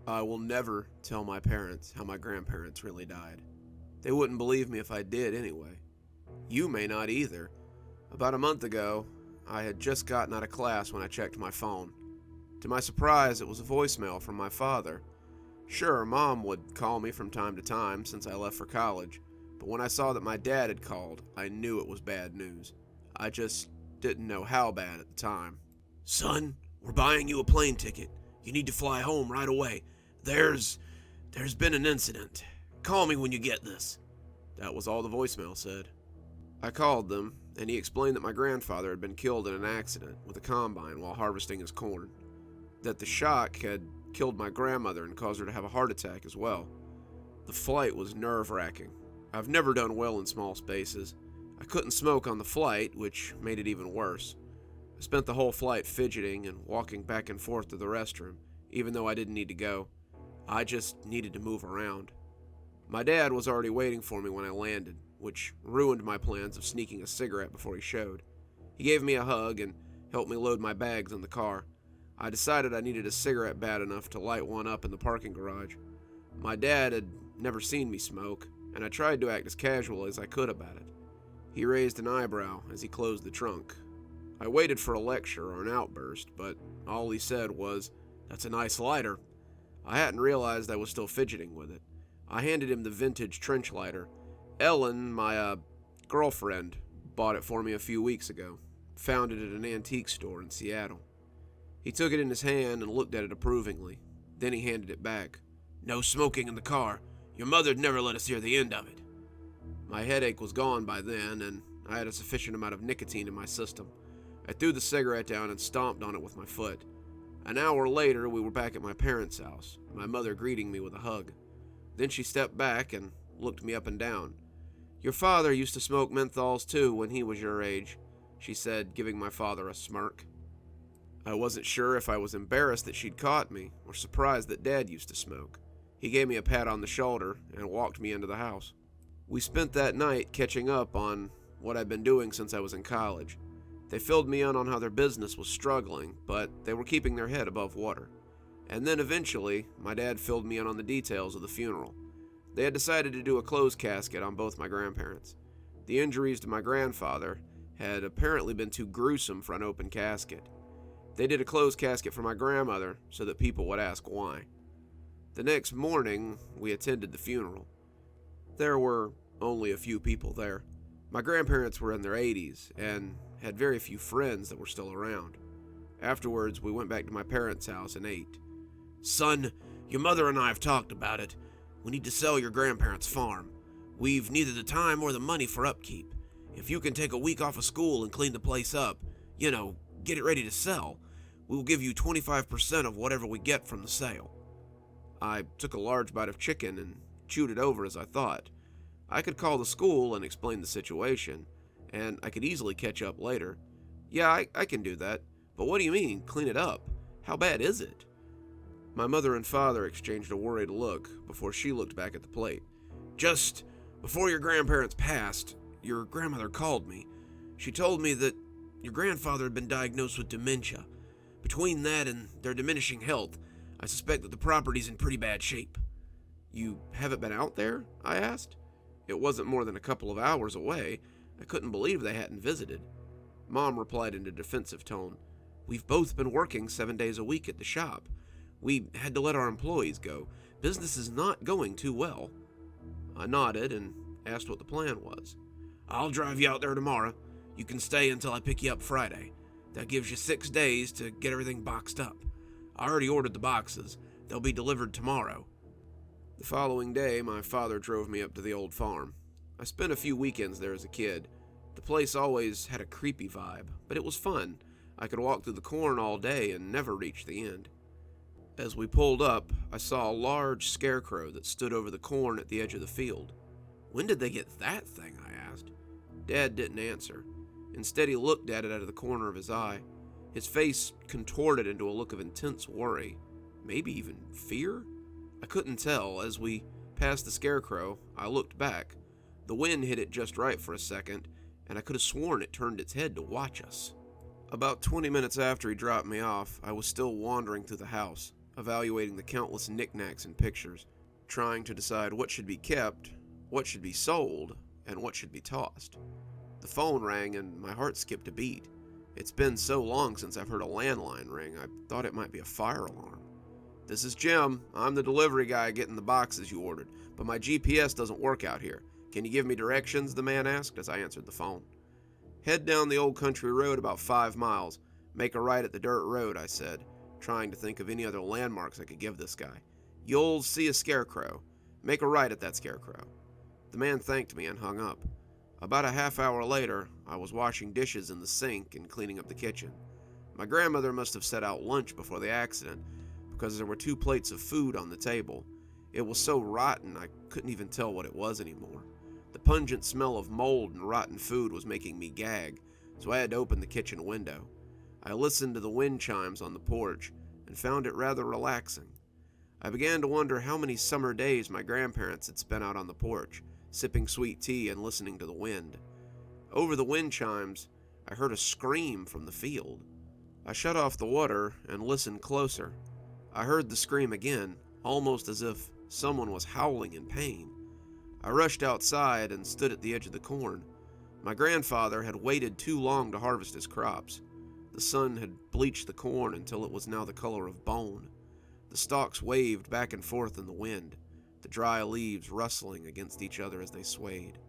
I will never tell my parents how my grandparents really died. They wouldn't believe me if I did anyway. You may not either. About a month ago, I had just gotten out of class when I checked my phone. To my surprise, it was a voicemail from my father. Sure, Mom would call me from time to time since I left for college, but when I saw that my dad had called, I knew it was bad news. I just didn't know how bad at the time. Son, we're buying you a plane ticket. You need to fly home right away. There's been an incident. Call me when you get this. That was all the voicemail said. I called them, and he explained that my grandfather had been killed in an accident with a combine while harvesting his corn. That the shock had killed my grandmother and caused her to have a heart attack as well. The flight was nerve-wracking. I've never done well in small spaces. I couldn't smoke on the flight, which made it even worse. I spent the whole flight fidgeting and walking back and forth to the restroom, even though I didn't need to go. I just needed to move around. My dad was already waiting for me when I landed, which ruined my plans of sneaking a cigarette before he showed. He gave me a hug and helped me load my bags in the car. I decided I needed a cigarette bad enough to light one up in the parking garage. My dad had never seen me smoke, and I tried to act as casual as I could about it. He raised an eyebrow as he closed the trunk. I waited for a lecture or an outburst, but all he said was, "That's a nice lighter." I hadn't realized I was still fidgeting with it. I handed him the vintage trench lighter. Ellen, my girlfriend, bought it for me a few weeks ago. Found it at an antique store in Seattle. He took it in his hand and looked at it approvingly. Then he handed it back. No smoking in the car. Your mother'd never let us hear the end of it. My headache was gone by then, and I had a sufficient amount of nicotine in my system. I threw the cigarette down and stomped on it with my foot. An hour later, we were back at my parents' house, my mother greeting me with a hug. Then she stepped back and looked me up and down. "Your father used to smoke menthols too when he was your age," she said, giving my father a smirk. I wasn't sure if I was embarrassed that she'd caught me or surprised that Dad used to smoke. He gave me a pat on the shoulder and walked me into the house. We spent that night catching up on what I'd been doing since I was in college. They filled me in on how their business was struggling, but they were keeping their head above water. And then eventually, my dad filled me in on the details of the funeral. They had decided to do a closed casket on both my grandparents. The injuries to my grandfather had apparently been too gruesome for an open casket. They did a closed casket for my grandmother so that people would ask why. The next morning, we attended the funeral. There were only a few people there. My grandparents were in their 80s and had very few friends that were still around. Afterwards, we went back to my parents' house and ate. Son, your mother and I have talked about it. We need to sell your grandparents' farm. We've neither the time or the money for upkeep. If you can take a week off of school and clean the place up, get it ready to sell, we'll give you 25% of whatever we get from the sale. I took a large bite of chicken and chewed it over as I thought. I could call the school and explain the situation, and I could easily catch up later. Yeah, I can do that. But what do you mean, clean it up? How bad is it? My mother and father exchanged a worried look before she looked back at the plate. Just before your grandparents passed, your grandmother called me. She told me that your grandfather had been diagnosed with dementia. Between that and their diminishing health, I suspect that the property's in pretty bad shape. You haven't been out there? I asked. It wasn't more than a couple of hours away. I couldn't believe they hadn't visited. Mom replied in a defensive tone. We've both been working 7 days a week at the shop. We had to let our employees go. Business is not going too well. I nodded and asked what the plan was. I'll drive you out there tomorrow. You can stay until I pick you up Friday. That gives you 6 days to get everything boxed up. I already ordered the boxes. They'll be delivered tomorrow. The following day, my father drove me up to the old farm. I spent a few weekends there as a kid. The place always had a creepy vibe, but it was fun. I could walk through the corn all day and never reach the end. As we pulled up, I saw a large scarecrow that stood over the corn at the edge of the field. When did they get that thing? I asked. Dad didn't answer. Instead, he looked at it out of the corner of his eye. His face contorted into a look of intense worry, maybe even fear? I couldn't tell. As we passed the scarecrow, I looked back. The wind hit it just right for a second, and I could have sworn it turned its head to watch us. About 20 minutes after he dropped me off, I was still wandering through the house. evaluating the countless knickknacks and pictures, trying to decide what should be kept, what should be sold, and what should be tossed. The phone rang and my heart skipped a beat. It's been so long since I've heard a landline ring, I thought it might be a fire alarm. "This is Jim. I'm the delivery guy getting the boxes you ordered, but my GPS doesn't work out here. Can you give me directions?" the man asked as I answered the phone. "Head down the old country road about 5 miles. Make a right at the dirt road," I said, trying to think of any other landmarks I could give this guy. "You'll see a scarecrow. Make a right at that scarecrow." The man thanked me and hung up. About a half hour later, I was washing dishes in the sink and cleaning up the kitchen. My grandmother must have set out lunch before the accident, because there were 2 plates of food on the table. It was so rotten I couldn't even tell what it was anymore. The pungent smell of mold and rotten food was making me gag, so I had to open the kitchen window. I listened to the wind chimes on the porch and found it rather relaxing. I began to wonder how many summer days my grandparents had spent out on the porch, sipping sweet tea and listening to the wind. Over the wind chimes, I heard a scream from the field. I shut off the water and listened closer. I heard the scream again, almost as if someone was howling in pain. I rushed outside and stood at the edge of the corn. My grandfather had waited too long to harvest his crops. The sun had bleached the corn until it was now the color of bone. The stalks waved back and forth in the wind, the dry leaves rustling against each other as they swayed.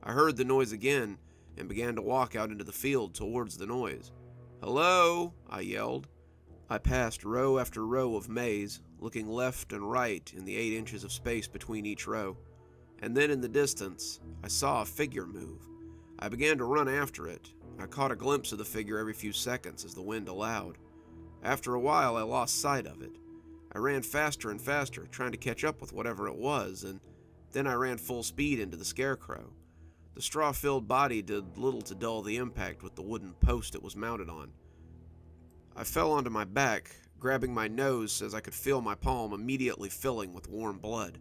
I heard the noise again and began to walk out into the field towards the noise. "Hello," I yelled. I passed row after row of maize, looking left and right in the 8 inches of space between each row. And then in the distance, I saw a figure move. I began to run after it. I caught a glimpse of the figure every few seconds as the wind allowed. After a while, I lost sight of it. I ran faster and faster, trying to catch up with whatever it was, and then I ran full speed into the Scarecrow. The straw-filled body did little to dull the impact with the wooden post it was mounted on. I fell onto my back, grabbing my nose as I could feel my palm immediately filling with warm blood.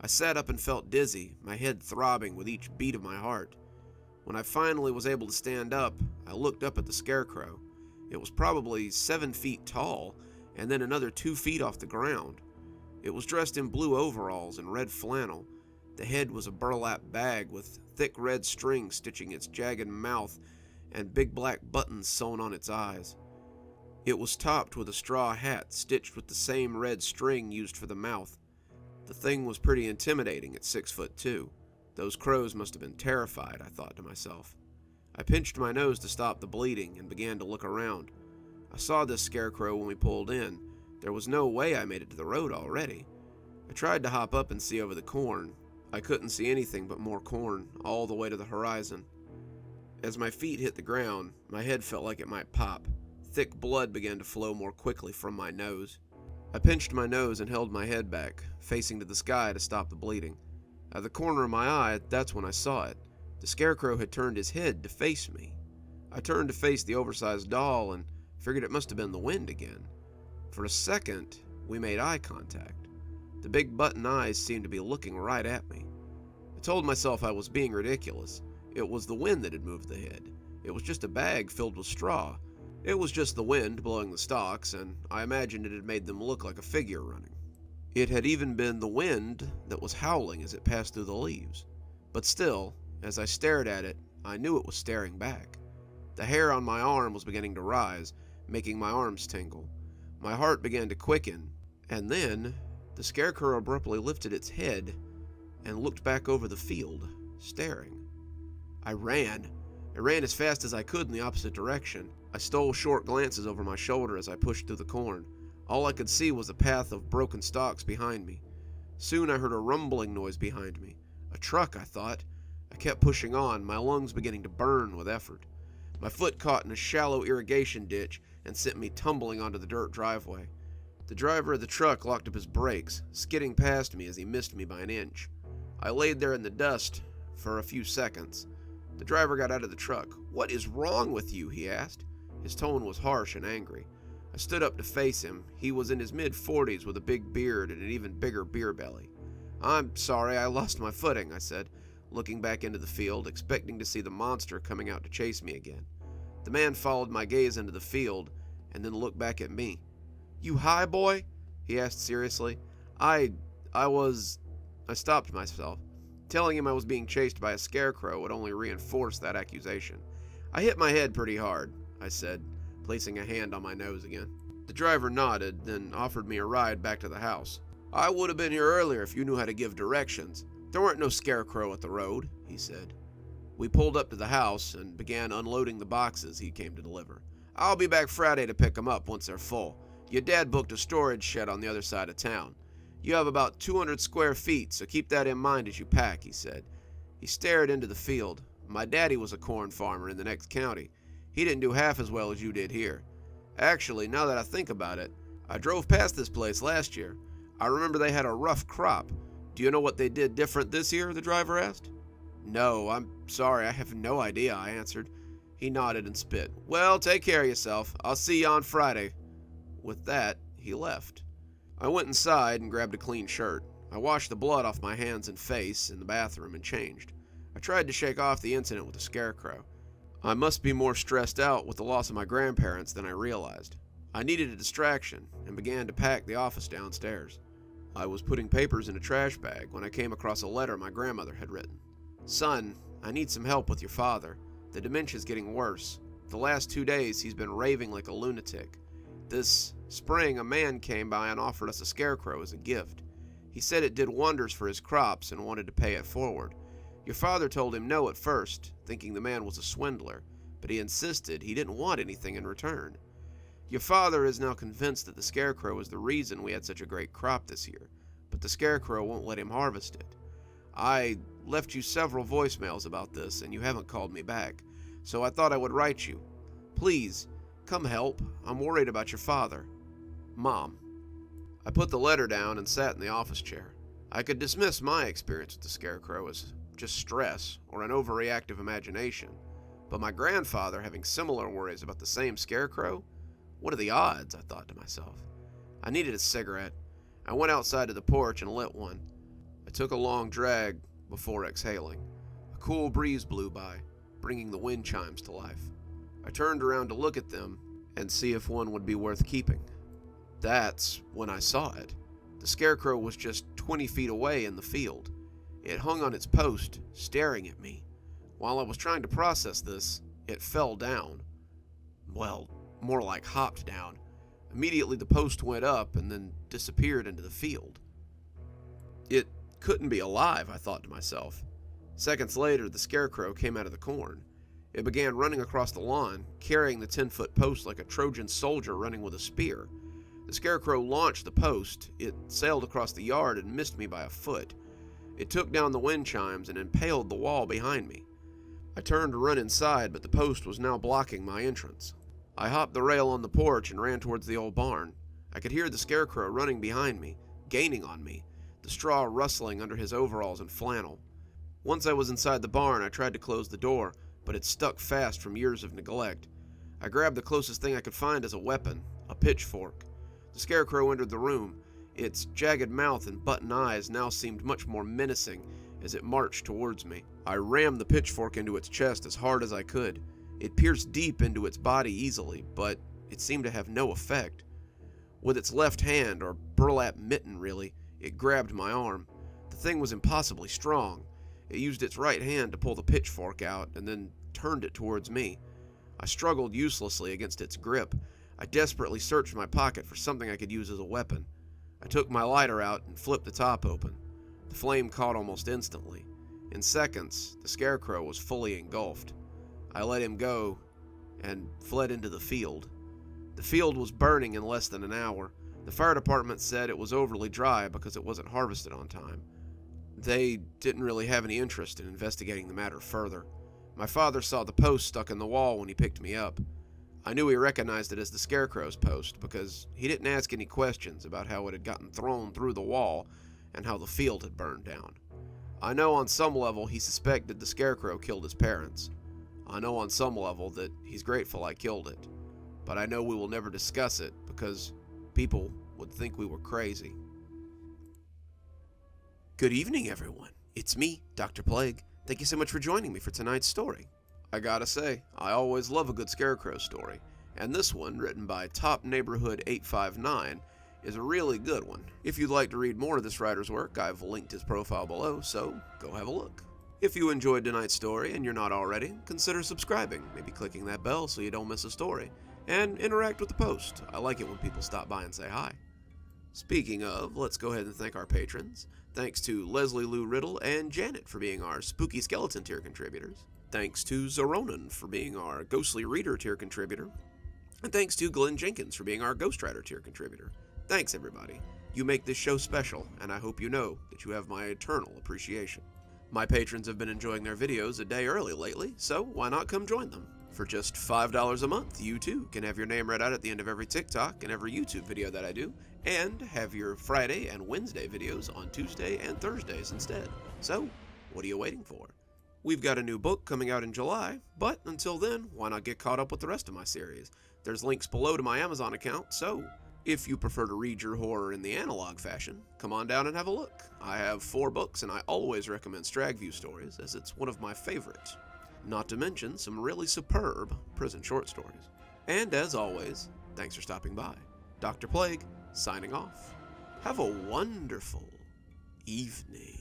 I sat up and felt dizzy, my head throbbing with each beat of my heart. When I finally was able to stand up, I looked up at the Scarecrow. It was probably 7 feet tall, and then another 2 feet off the ground. It was dressed in blue overalls and red flannel. The head was a burlap bag with thick red string stitching its jagged mouth and big black buttons sewn on its eyes. It was topped with a straw hat stitched with the same red string used for the mouth. The thing was pretty intimidating at 6'2". Those crows must have been terrified, I thought to myself. I pinched my nose to stop the bleeding and began to look around. I saw this Scarecrow when we pulled in. There was no way I made it to the road already. I tried to hop up and see over the corn. I couldn't see anything but more corn, all the way to the horizon. As my feet hit the ground, my head felt like it might pop. Thick blood began to flow more quickly from my nose. I pinched my nose and held my head back, facing to the sky to stop the bleeding. Out of the corner of my eye, that's when I saw it. The Scarecrow had turned his head to face me. I turned to face the oversized doll and figured it must have been the wind again. For a second, we made eye contact. The big button eyes seemed to be looking right at me. I told myself I was being ridiculous. It was the wind that had moved the head. It was just a bag filled with straw. It was just the wind blowing the stalks, and I imagined it had made them look like a figure running. It had even been the wind that was howling as it passed through the leaves. But still, as I stared at it, I knew it was staring back. The hair on my arm was beginning to rise, making my arms tingle. My heart began to quicken, and then the Scarecrow abruptly lifted its head and looked back over the field, staring. I ran as fast as I could in the opposite direction. I stole short glances over my shoulder as I pushed through the corn. All I could see was a path of broken stalks behind me. Soon I heard a rumbling noise behind me. A truck, I thought. I kept pushing on, my lungs beginning to burn with effort. My foot caught in a shallow irrigation ditch and sent me tumbling onto the dirt driveway. The driver of the truck locked up his brakes, skidding past me as he missed me by an inch. I laid there in the dust for a few seconds. The driver got out of the truck. "What is wrong with you?" he asked. His tone was harsh and angry. I stood up to face him. He was in his mid-40s with a big beard and an even bigger beer belly. "I'm sorry, I lost my footing," I said, looking back into the field, expecting to see the monster coming out to chase me again. The man followed my gaze into the field and then looked back at me. "You high, boy?" he asked seriously. I stopped myself. Telling him I was being chased by a scarecrow would only reinforce that accusation. I hit my head pretty hard, I said, placing a hand on my nose again. The driver nodded, then offered me a ride back to the house. I would have been here earlier if you knew how to give directions. There weren't no scarecrow at the road, he said. We pulled up to the house and began unloading the boxes he came to deliver. I'll be back Friday to pick them up once they're full. Your dad booked a storage shed on the other side of town. You have about 200 square feet, so keep that in mind as you pack, he said. He stared into the field. My daddy was a corn farmer in the next county. He didn't do half as well as you did here. Actually, now that I think about it, I drove past this place last year. I remember they had a rough crop. Do you know what they did different this year? The driver asked. No, I'm sorry, I have no idea, I answered. He nodded and spit. Well, take care of yourself. I'll see you on Friday. With that, he left. I went inside and grabbed a clean shirt. I washed the blood off my hands and face in the bathroom and changed. I tried to shake off the incident with the scarecrow. I must be more stressed out with the loss of my grandparents than I realized. I needed a distraction and began to pack the office downstairs. I was putting papers in a trash bag when I came across a letter my grandmother had written. Son, I need some help with your father. The dementia's getting worse. The last 2 days he's been raving like a lunatic. This spring a man came by and offered us a scarecrow as a gift. He said it did wonders for his crops and wanted to pay it forward. Your father told him no at first, thinking the man was a swindler, but he insisted he didn't want anything in return. Your father is now convinced that the scarecrow is the reason we had such a great crop this year, but the scarecrow won't let him harvest it. I left you several voicemails about this, and you haven't called me back, so I thought I would write you. Please, come help. I'm worried about your father. Mom. I put the letter down and sat in the office chair. I could dismiss my experience with the scarecrow as just stress or an overreactive imagination, but my grandfather having similar worries about the same scarecrow? What are the odds, I thought to myself. I needed a cigarette. I went outside to the porch and lit one. I took a long drag before exhaling. A cool breeze blew by, bringing the wind chimes to life. I turned around to look at them and see if one would be worth keeping. That's when I saw it. The scarecrow was just 20 feet away in the field. It hung on its post, staring at me. While I was trying to process this, it fell down. Well, more like hopped down. Immediately the post went up and then disappeared into the field. It couldn't be alive, I thought to myself. Seconds later, the scarecrow came out of the corn. It began running across the lawn, carrying the 10-foot post like a Trojan soldier running with a spear. The scarecrow launched the post. It sailed across the yard and missed me by a foot. It took down the wind chimes and impaled the wall behind me. I turned to run inside, but the post was now blocking my entrance. I hopped the rail on the porch and ran towards the old barn. I could hear the scarecrow running behind me, gaining on me, the straw rustling under his overalls and flannel. Once I was inside the barn, I tried to close the door, but it stuck fast from years of neglect. I grabbed the closest thing I could find as a weapon, a pitchfork. The scarecrow entered the room. Its jagged mouth and button eyes now seemed much more menacing as it marched towards me. I rammed the pitchfork into its chest as hard as I could. It pierced deep into its body easily, but it seemed to have no effect. With its left hand, or burlap mitten really, it grabbed my arm. The thing was impossibly strong. It used its right hand to pull the pitchfork out and then turned it towards me. I struggled uselessly against its grip. I desperately searched my pocket for something I could use as a weapon. I took my lighter out and flipped the top open. The flame caught almost instantly. In seconds, the scarecrow was fully engulfed. I let him go and fled into the field. The field was burning in less than an hour. The fire department said it was overly dry because it wasn't harvested on time. They didn't really have any interest in investigating the matter further. My father saw the post stuck in the wall when he picked me up. I knew he recognized it as the scarecrow's post because he didn't ask any questions about how it had gotten thrown through the wall and how the field had burned down. I know on some level he suspected the scarecrow killed his parents. I know on some level that he's grateful I killed it. But I know we will never discuss it because people would think we were crazy. Good evening, everyone. It's me, Dr. Plague. Thank you so much for joining me for tonight's story. I gotta say, I always love a good scarecrow story, and this one, written by Top Neighborhood 859, is a really good one. If you'd like to read more of this writer's work, I've linked his profile below, so go have a look. If you enjoyed tonight's story and you're not already, consider subscribing, maybe clicking that bell so you don't miss a story, and interact with the post. I like it when people stop by and say hi. Speaking of, let's go ahead and thank our patrons. Thanks to Leslie Lou Riddle and Janet for being our Spooky Skeleton tier contributors. Thanks to Zoronin for being our Ghostly Reader tier contributor. And thanks to Glenn Jenkins for being our Ghostwriter tier contributor. Thanks, everybody. You make this show special, and I hope you know that you have my eternal appreciation. My patrons have been enjoying their videos a day early lately, so why not come join them? For just $5 a month, you too can have your name read out at the end of every TikTok and every YouTube video that I do, and have your Friday and Wednesday videos on Tuesday and Thursdays instead. So, what are you waiting for? We've got a new book coming out in July, but until then, why not get caught up with the rest of my series? There's links below to my Amazon account, so if you prefer to read your horror in the analog fashion, come on down and have a look. I have 4 books, and I always recommend Stragview Stories, as it's one of my favorites. Not to mention some really superb prison short stories. And as always, thanks for stopping by. Dr. Plague, signing off. Have a wonderful evening.